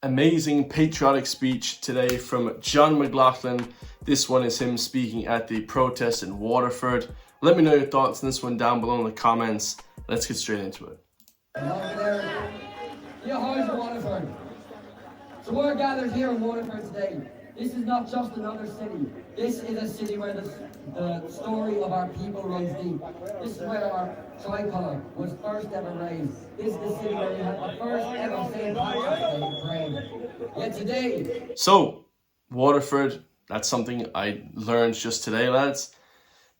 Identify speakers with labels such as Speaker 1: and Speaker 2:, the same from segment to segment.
Speaker 1: Amazing patriotic speech today from John McLaughlin. This one is him speaking at the protest in Waterford. Let me know your thoughts on this one down below in the comments. Let's get straight into it.
Speaker 2: Yeah, how's Waterford? So we're gathered here in Waterford today. This is not just another city. This is a city where the story of our people runs deep. This is where our tricolour was first ever raised. This is the city where we had the first ever St. Patrick's Day parade. Yet today...
Speaker 1: So, Waterford, that's something I learned just today, lads.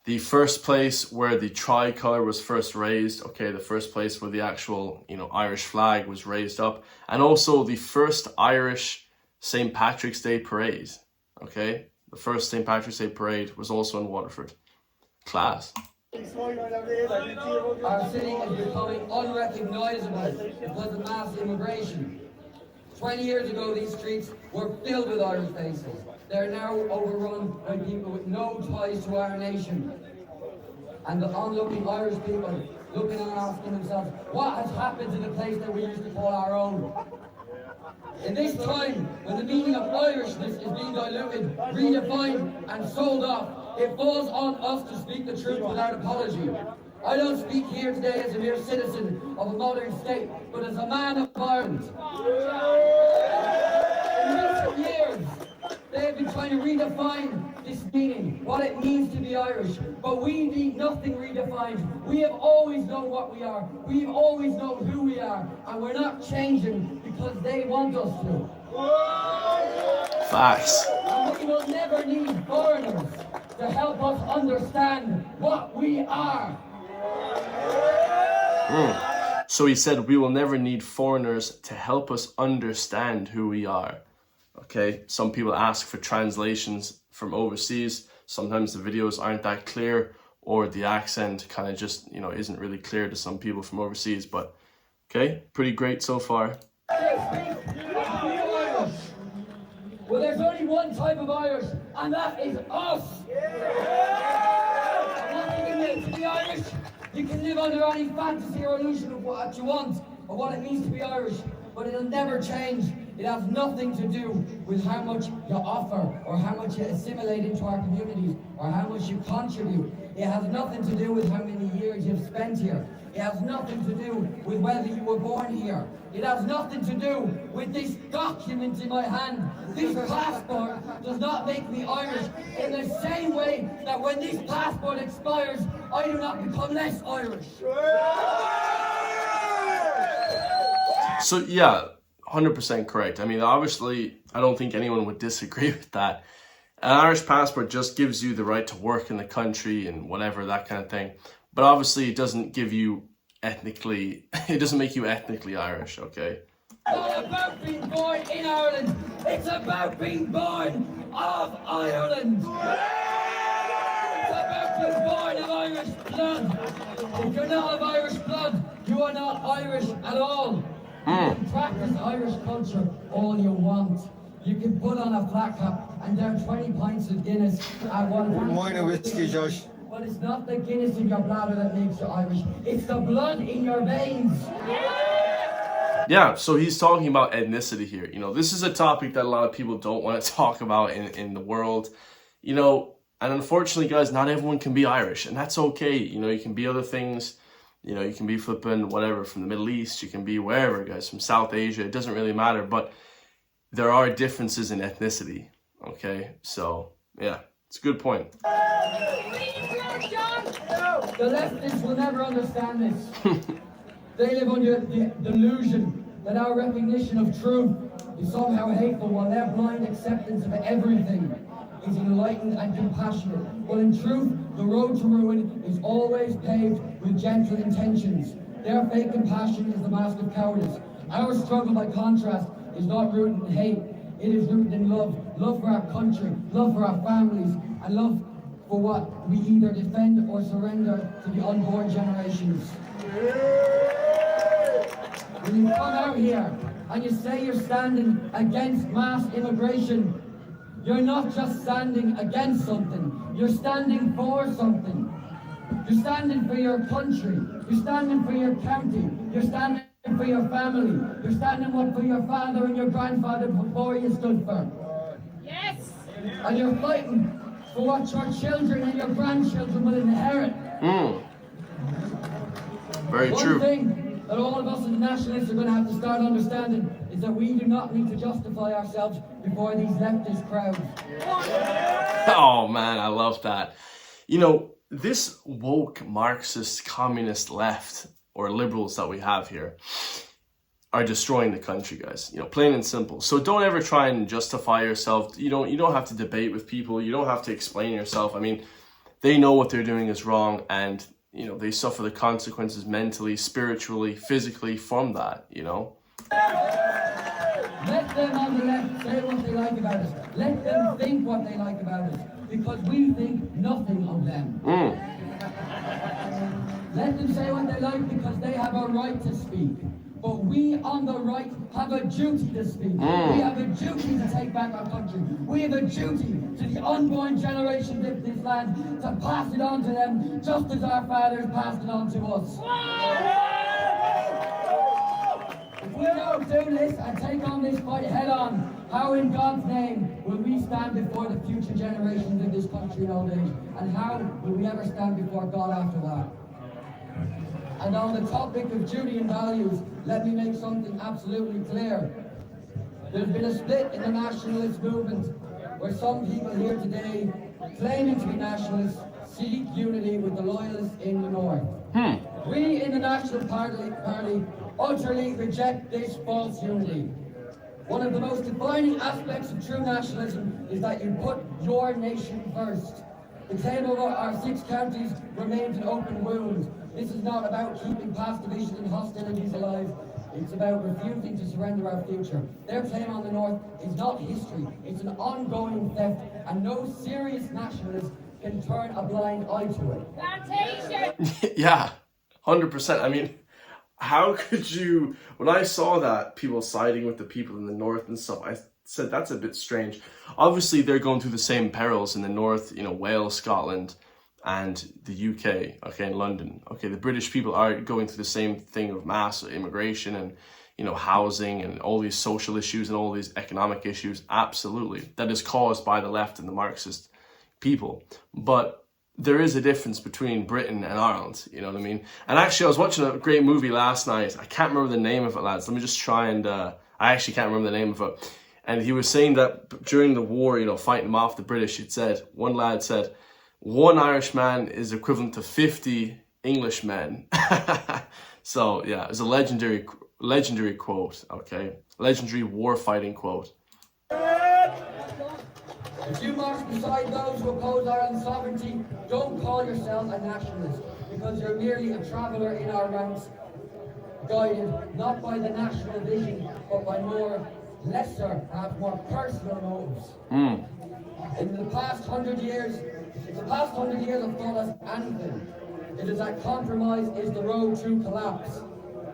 Speaker 1: The first place where the tricolour was first raised, okay, the first place where the actual, Irish flag was raised up, and also the first Irish St. Patrick's Day parade, okay? The first St. Patrick's Day parade was also in Waterford. Class.
Speaker 2: Our city is becoming unrecognisable because of mass immigration. 20 years ago, these streets were filled with Irish faces. They're now overrun by people with no ties to our nation. And the onlooking Irish people looking and asking themselves, what has happened to the place that we used to call our own? In this time, when the meaning of Irishness is being diluted, redefined, and sold off, it falls on us to speak the truth without apology. I don't speak here today as a mere citizen of a modern state, but as a man of Ireland. In recent years, they have been trying to redefine this meaning, what it means to be Irish, but we need nothing redefined. We have always known what we are, we've always known who we are, and we're not changing because they want us to.
Speaker 1: Facts.
Speaker 2: And we will never need foreigners to help us understand what we are.
Speaker 1: So he said we will never need foreigners to help us understand who we are. Okay, some people ask for translations from overseas. Sometimes the videos aren't that clear, or the accent kind of just, isn't really clear to some people from overseas. But, okay, pretty great so far.
Speaker 2: Well, there's only one type of Irish, and that is us. And what you can live to be Irish, you can live under any fantasy or illusion of what you want, or what it means to be Irish, but it'll never change. It has nothing to do with how much you offer, or how much you assimilate into our communities, or how much you contribute. It has nothing to do with how many years you've spent here. It has nothing to do with whether you were born here. It has nothing to do with this document in my hand. This passport does not make me Irish, in the same way that when this passport expires, I do not become less Irish.
Speaker 1: So, yeah, 100% correct. I mean, obviously, I don't think anyone would disagree with that. An Irish passport just gives you the right to work in the country and whatever, that kind of thing. But obviously, it doesn't give you it doesn't make you ethnically Irish, okay?
Speaker 2: It's not about being born in Ireland. It's about being born of Ireland. It's about being born of Irish blood. If you're not of Irish blood, you are not Irish at all. You can practice Irish culture all you want. You can put on a flat cap and down 20 pints of Guinness at one point.
Speaker 3: Wine and whiskey, Josh.
Speaker 2: But it's not the Guinness in your bladder that makes you Irish. It's the blood in your veins.
Speaker 1: Yeah, so he's talking about ethnicity here. This is a topic that a lot of people don't want to talk about in the world. And unfortunately, guys, not everyone can be Irish, and that's okay. You can be other things. You can be flipping whatever from the Middle East. You can be wherever, guys, from South Asia. It doesn't really matter, but there are differences in ethnicity, okay? So, yeah, it's a good point.
Speaker 2: The leftists will never understand this. They live under the delusion that our recognition of truth is somehow hateful, while their blind acceptance of everything is enlightened and compassionate. Well, in truth, the road to ruin is always paved with gentle intentions. Their fake compassion is the mask of cowardice. Our struggle, by contrast, is not rooted in hate. It is rooted in love. Love for our country, love for our families, and love for what we either defend or surrender to the unborn generations. When you come out here and you say you're standing against mass immigration, you're not just standing against something, you're standing for something. You're standing for your country, you're standing for your county, you're standing for your family. You're standing up for your father and your grandfather before you stood for. Yes. And you're fighting for what your children and your grandchildren will inherit.
Speaker 1: Very true.
Speaker 2: One thing that all of us as nationalists are going to have to start understanding is that we do not need to justify ourselves before these leftist crowds.
Speaker 1: Oh man, I love that. You know, this woke Marxist communist left or liberals that we have here are destroying the country, guys. You know, plain and simple. So don't ever try and justify yourself. You don't have to debate with people. You don't have to explain yourself. I mean, they know what they're doing is wrong, and you know, they suffer the consequences mentally, spiritually, physically from that, you know.
Speaker 2: Let them on the left say what they like about us. Let them think what they like about us, because we think nothing of them. Let them say what they like because they have a right to speak. But we on the right have a duty to speak. We have a duty to take back our country. We have a duty to the unborn generations of this land to pass it on to them just as our fathers passed it on to us. If we don't do this and take on this fight head on, how in God's name will we stand before the future generations of this country in old age? And how will we ever stand before God after that? And on the topic of duty and values, let me make something absolutely clear. There's been a split in the nationalist movement where some people here today, claiming to be nationalists, seek unity with the loyalists in the north. We in the National Party utterly reject this false unity. One of the most defining aspects of true nationalism is that you put your nation first. The claim of our 6 counties remains an open wound. This is not about keeping past divisions and hostilities alive. It's about refusing to surrender our future. Their claim on the north is not history. It's an ongoing theft, and no serious nationalist can turn a blind eye to it.
Speaker 1: Yeah, 100%. I mean, how could you, when I saw that, people siding with the people in the north and stuff, I said that's a bit strange. Obviously, they're going through the same perils in the north, you know, Wales, Scotland, and the UK, okay, in London. Okay, the British people are going through the same thing of mass immigration and, you know, housing and all these social issues and all these economic issues. Absolutely. That is caused by the left and the Marxist people. But there is a difference between Britain and Ireland, you know what I mean? And actually, I was watching a great movie last night. I can't remember the name of it, lads. Let me just try and, I actually can't remember the name of it. And he was saying that during the war, you know, fighting them off the British, one lad said, one Irishman is equivalent to 50 Englishmen. So yeah, it's a legendary quote, okay? Legendary war fighting quote.
Speaker 2: If you march beside those who oppose Ireland's sovereignty, don't call yourself a nationalist, because you're merely a traveller in our ranks, guided not by the national vision, but by lesser, perhaps more personal motives. In the past 100 years, if the past 100 years have taught us anything, it is that compromise is the road to collapse.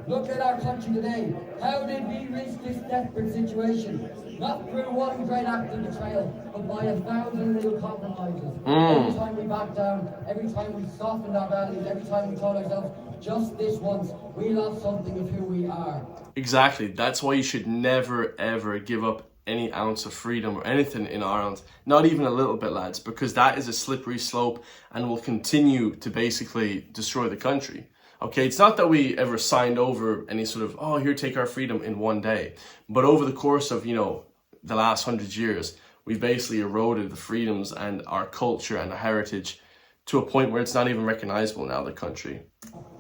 Speaker 2: Look at our country today. How did we reach this desperate situation? Not through one great act of betrayal, but by 1,000 little compromises. Every time we backed down, every time we softened our values, every time we told ourselves, just this once, we lost something of who we are.
Speaker 1: Exactly. That's why you should never, ever give up any ounce of freedom or anything in Ireland. Not even a little bit, lads, because that is a slippery slope and will continue to basically destroy the country. Okay, it's not that we ever signed over any sort of, oh, here, take our freedom in one day. But over the course of, you know, the last 100 years, we've basically eroded the freedoms and our culture and our heritage to a point where it's not even recognizable now, the country.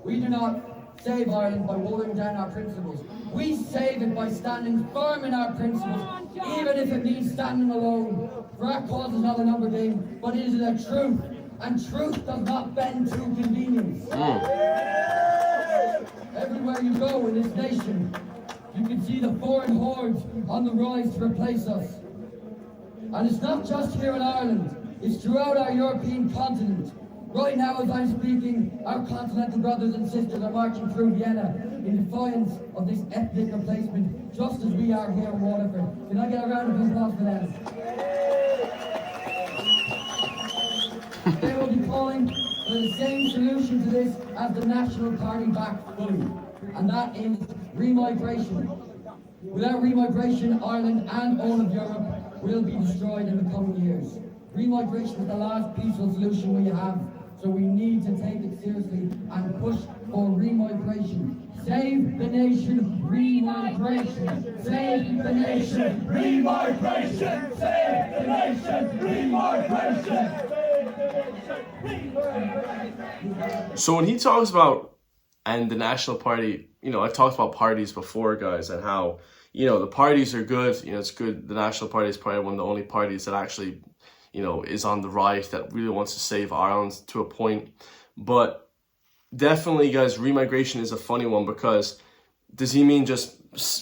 Speaker 2: We do not save Ireland by watering down our principles. We save it by standing firm in our principles, even if it means standing alone. For our cause is not a number game, but it is the truth. And truth does not bend to convenience. Everywhere you go in this nation, you can see the foreign hordes on the rise to replace us. And it's not just here in Ireland, it's throughout our European continent. Right now, as I'm speaking, our continental brothers and sisters are marching through Vienna in defiance of this ethnic replacement, just as we are here in Waterford. Can I get a round of applause for them? They will be calling for the same solution to this as the National Party back fully, and that is Remigration. Without remigration, Ireland and all of Europe will be destroyed in the coming years. Remigration is the last peaceful solution we have, so we need to take it seriously and push for remigration. Save the nation, remigration. Save the nation, remigration. Save the nation, remigration.
Speaker 1: So when he talks about, and the National Party, you know, I've talked about parties before, guys, and how, you know, the parties are good. You know, it's good. The National Party is probably one of the only parties that actually, you know, is on the right, that really wants to save Ireland to a point. But definitely, guys, remigration is a funny one, because does he mean just,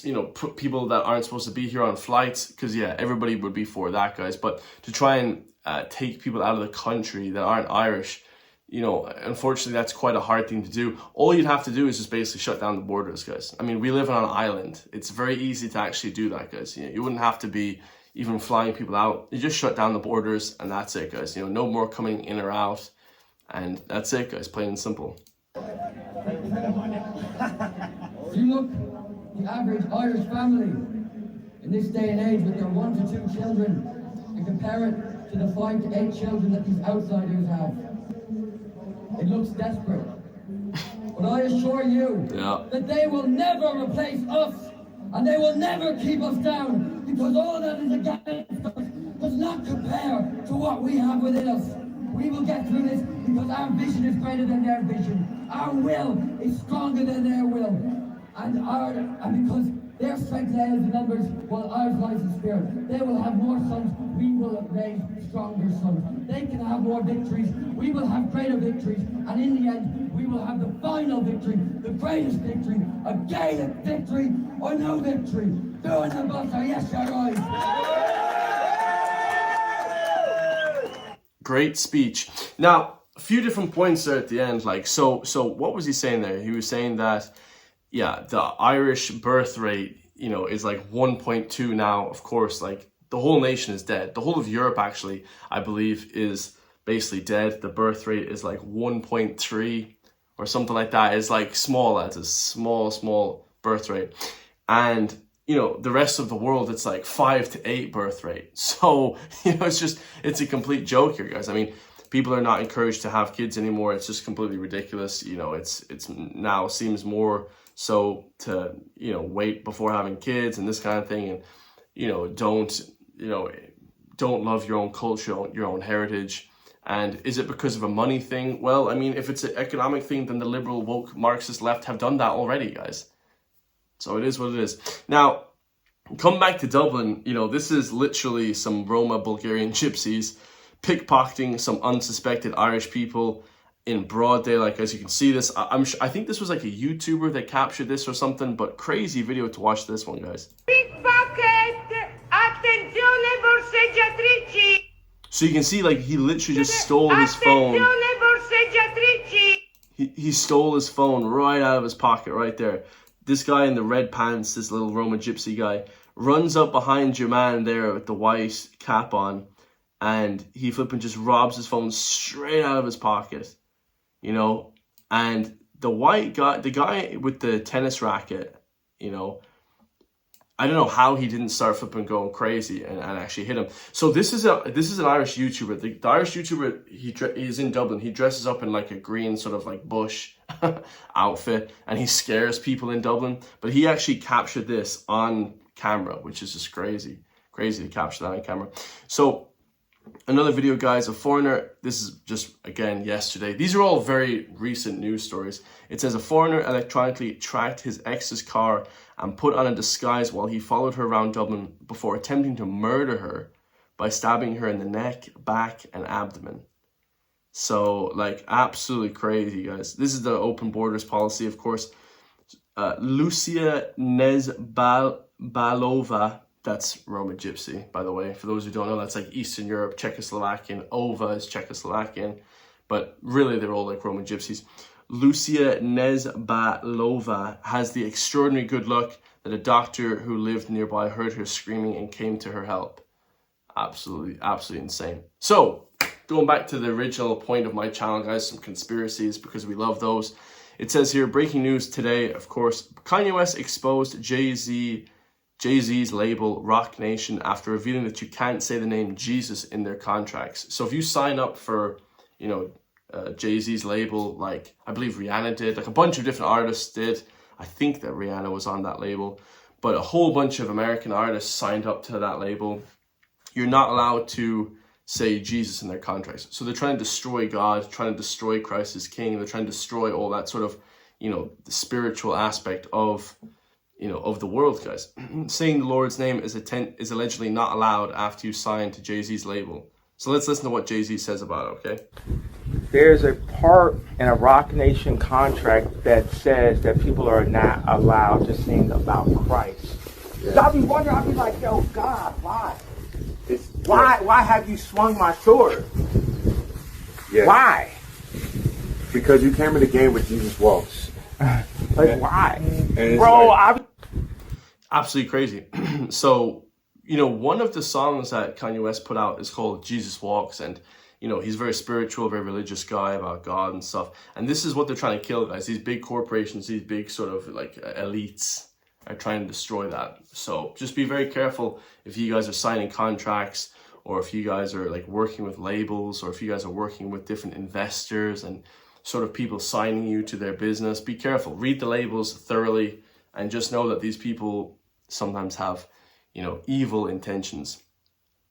Speaker 1: you know, put people that aren't supposed to be here on flights? Because, yeah, everybody would be for that, guys. But to try and take people out of the country that aren't Irish, you know, unfortunately, that's quite a hard thing to do. All you'd have to do is just basically shut down the borders, guys. I mean, we live on an island. It's very easy to actually do that, guys. You know, you wouldn't have to be even flying people out. You just shut down the borders, and that's it, guys. You know, no more coming in or out. And that's it, guys, plain and simple.
Speaker 2: You look, the average Irish family in this day and age with their 1 to 2 children, and compare it to the 5 to 8 children that these outsiders have. It looks desperate. But I assure you that they will never replace us, and they will never keep us down, because all that is against us does not compare to what we have within us. We will get through this because our vision is greater than their vision. Our will is stronger than their will. And because their strength lies in numbers, while ours lies in spirit. They will have more sons, we will raise stronger sons. They can have more victories, we will have greater victories. And in the end, we will have the final victory, the greatest victory, a Gaelic victory or no victory. Doing the butter, yes, you're right.
Speaker 1: Great speech. Now, a few different points there at the end. Like, so what was he saying there? He was saying that, yeah, the Irish birth rate, you know, is like 1.2 now. Of course, like, the whole nation is dead. The whole of Europe, actually, I believe, is basically dead. The birth rate is like 1.3 or something like that. It's like small, that's a small birth rate. And, you know, the rest of the world, it's like 5 to 8 birth rate. So, you know, it's a complete joke here, guys. I mean, people are not encouraged to have kids anymore. It's just completely ridiculous. You know, it's now seems more so to, you know, wait before having kids and this kind of thing. And, you know, don't love your own culture, your own heritage. And is it because of a money thing? Well, I mean, if it's an economic thing, then the liberal, woke, Marxist left have done that already, guys. So it is what it is. Now, come back to Dublin. You know, this is literally some Roma Bulgarian gypsies pickpocketing some unsuspected Irish people in broad daylight. As you can see this, I think this was like a YouTuber that captured this or something, but crazy video to watch this one, guys.
Speaker 3: Pickpocket! Attenzione borseggiatrici!
Speaker 1: So you can see, like, he literally just stole his phone.
Speaker 3: Attenzione borseggiatrici!
Speaker 1: He stole his phone right out of his pocket right there. This guy in the red pants, this little Roma gypsy guy, runs up behind your man there with the white cap on, and he flipping just robs his phone straight out of his pocket, you know. And the white guy, the guy with the tennis racket, you know, I don't know how he didn't start flipping going crazy and actually hit him. So this is an Irish YouTuber. The Irish YouTuber, he's in Dublin. He dresses up in like a green sort of like bush outfit, and he scares people in Dublin. But he actually captured this on camera, which is just crazy to capture that on camera. So another video, guys, a foreigner, this is just, again, yesterday. These are all very recent news stories. It says a foreigner electronically tracked his ex's car and put on a disguise while he followed her around Dublin before attempting to murder her by stabbing her in the neck, back, and abdomen. So, like, absolutely crazy, guys. This is the open borders policy, of course. Lucia Nezbalova, that's Roma Gypsy, by the way. For those who don't know, that's like Eastern Europe, Czechoslovakian. Ova is Czechoslovakian. But really, they're all like Roma Gypsies. Lucia Nezbalova has the extraordinary good luck that a doctor who lived nearby heard her screaming and came to her help. Absolutely insane. So, going back to the original point of my channel, guys, some conspiracies, because we love those. It says here, breaking news today, of course, Kanye West exposed JayZ's label Rock Nation after revealing that you can't say the name Jesus in their contracts. So if you sign up for, you know, JayZ's label, like I believe Rihanna did, like a bunch of different artists did. I think that Rihanna was on that label, but a whole bunch of American artists signed up to that label. You're not allowed to say Jesus in their contracts. So they're trying to destroy God, trying to destroy Christ as King. They're trying to destroy all that sort of, you know, the spiritual aspect of, you know, of the world, guys. Saying the Lord's name is allegedly not allowed after you sign to JayZ's label. So let's listen to what JayZ says about it, okay?
Speaker 4: There's a part in a Rock Nation contract that says that people are not allowed to sing about Christ. So I'll be wondering, I'll be like, yo, God, why? Why have you swung my sword?
Speaker 5: Yeah.
Speaker 4: Why?
Speaker 5: Because you came in the game with Jesus Walks.
Speaker 4: Like, why?
Speaker 5: And
Speaker 4: Bro,
Speaker 5: like,
Speaker 1: absolutely crazy. So, you know, one of the songs that Kanye West put out is called Jesus Walks, and, you know, he's a very spiritual, very religious guy about God and stuff. And this is what they're trying to kill, guys. These big corporations, these big sort of like elites are trying to destroy that. So just be very careful if you guys are signing contracts, or if you guys are like working with labels, or if you guys are working with different investors and sort of people signing you to their business. Be careful. Read the labels thoroughly, and just know that these people sometimes have, you know, evil intentions.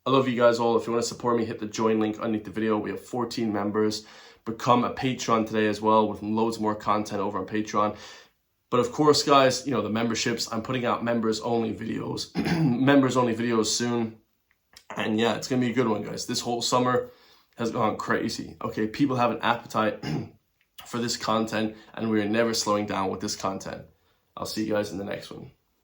Speaker 1: I love you guys all. If you want to support me, hit the join link underneath the video. We have 14 members. Become a Patreon today as well, with loads more content over on Patreon. But of course, guys, you know, the memberships, I'm putting out members only videos, members only videos soon. And yeah, it's going to be a good one, guys. This whole summer has gone crazy. Okay, people have an appetite for this content, and we're never slowing down with this content. I'll see you guys in the next one.